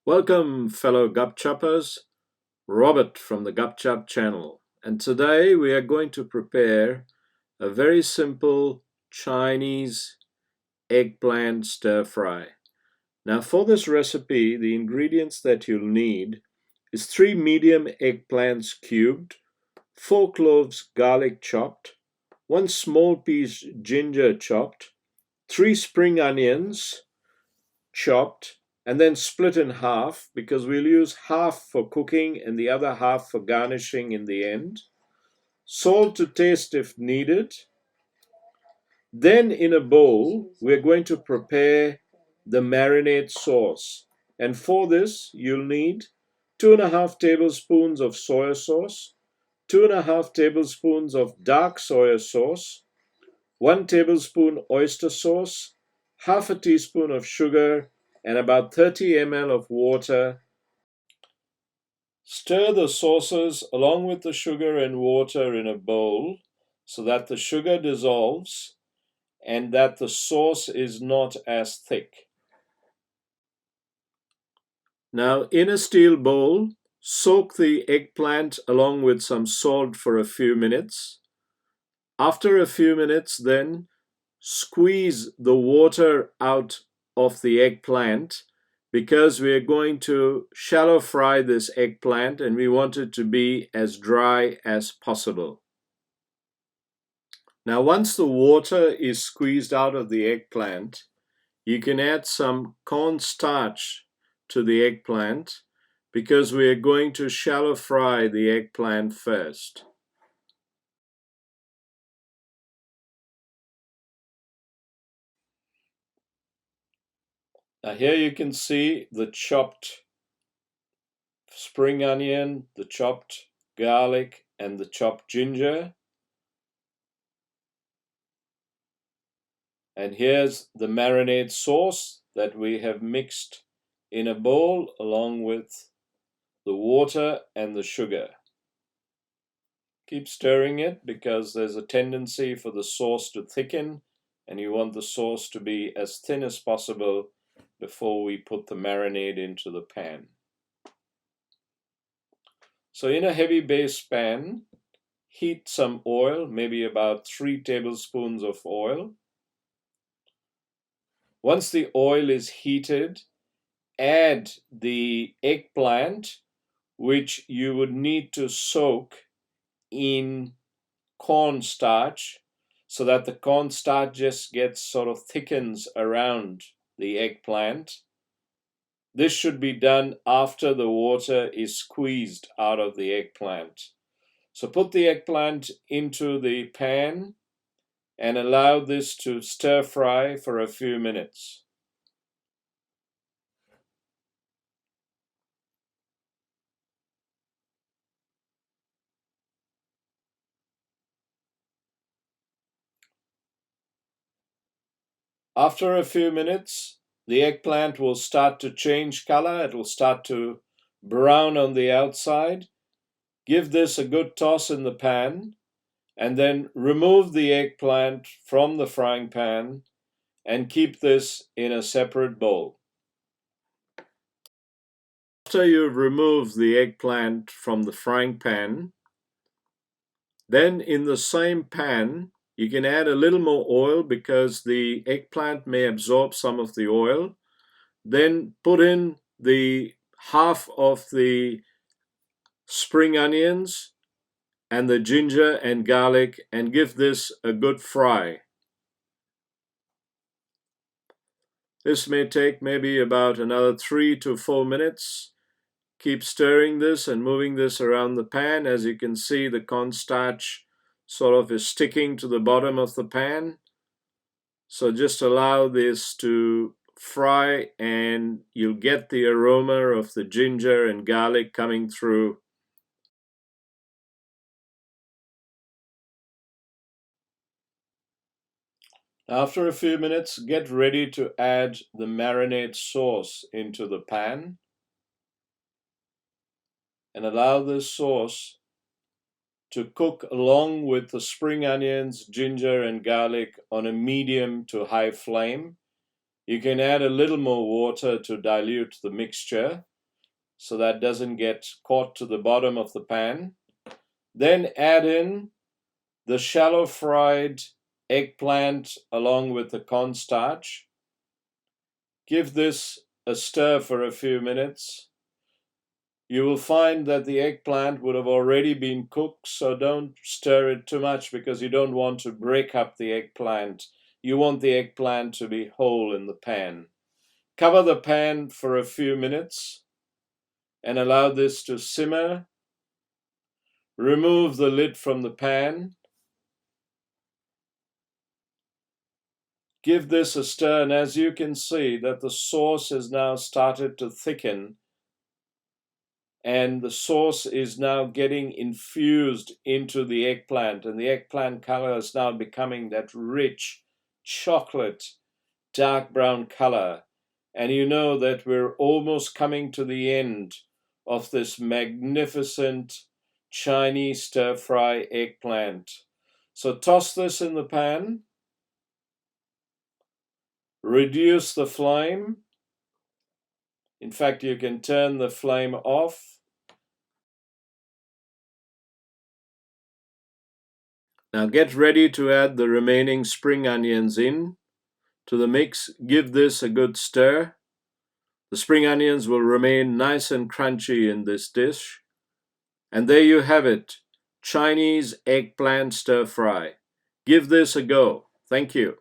Welcome, fellow Gup Choppers. Robert from the Gup Chop channel. And today we are going to prepare a very simple Chinese eggplant stir fry. Now, for this recipe, the ingredients that you'll need is 3 medium eggplants cubed, 4 cloves garlic chopped, 1 small piece ginger chopped, 3 spring onions chopped, and then split in half because we'll use half for cooking and the other half for garnishing in the end. Salt to taste if needed. Then in a bowl, we're going to prepare the marinade sauce. And for this, you'll need 2.5 tablespoons of soy sauce, 2.5 tablespoons of dark soy sauce, 1 tablespoon oyster sauce, half a teaspoon of sugar, and about 30 ml of water. Stir the sauces along with the sugar and water in a bowl so that the sugar dissolves and that the sauce is not as thick. Now, in a steel bowl, soak the eggplant along with some salt for a few minutes. After a few minutes, then squeeze the water out of the eggplant because we are going to shallow fry this eggplant and we want it to be as dry as possible. Now, once the water is squeezed out of the eggplant, you can add some cornstarch to the eggplant because we are going to shallow fry the eggplant first. Now here you can see the chopped spring onion, the chopped garlic, and the chopped ginger. And here's the marinade sauce that we have mixed in a bowl along with the water and the sugar. Keep stirring it because there's a tendency for the sauce to thicken and you want the sauce to be as thin as possible before we put the marinade into the pan. So in a heavy base pan, heat some oil, maybe about 3 tablespoons of oil. Once the oil is heated, add the eggplant, which you would need to soak in cornstarch so that the cornstarch just gets sort of thickens around the eggplant. This should be done after the water is squeezed out of the eggplant. So put the eggplant into the pan and allow this to stir fry for a few minutes. After a few minutes, the eggplant will start to change color. It will start to brown on the outside. Give this a good toss in the pan and then remove the eggplant from the frying pan and keep this in a separate bowl. After you've removed the eggplant from the frying pan, then in the same pan, you can add a little more oil because the eggplant may absorb some of the oil. Then put in the half of the spring onions and the ginger and garlic and give this a good fry. This may take maybe about another 3 to 4 minutes. Keep stirring this and moving this around the pan. As you can see, the cornstarch sort of is sticking to the bottom of the pan. So just allow this to fry and you'll get the aroma of the ginger and garlic coming through. After a few minutes, get ready to add the marinade sauce into the pan and allow this sauce to cook along with the spring onions, ginger, and garlic on a medium to high flame. You can add a little more water to dilute the mixture, so that doesn't get caught to the bottom of the pan. Then add in the shallow fried eggplant along with the cornstarch. Give this a stir for a few minutes. You will find that the eggplant would have already been cooked, so don't stir it too much because you don't want to break up the eggplant. You want the eggplant to be whole in the pan. Cover the pan for a few minutes and allow this to simmer. Remove the lid from the pan. Give this a stir, and as you can see that the sauce has now started to thicken, and the sauce is now getting infused into the eggplant, and the eggplant color is now becoming that rich chocolate dark brown color. And you know that we're almost coming to the end of this magnificent Chinese stir-fry eggplant. So toss this in the pan, reduce the flame. In fact, you can turn the flame off. Now get ready to add the remaining spring onions in to the mix. Give this a good stir. The spring onions will remain nice and crunchy in this dish. And there you have it, Chinese eggplant stir fry. Give this a go. Thank you.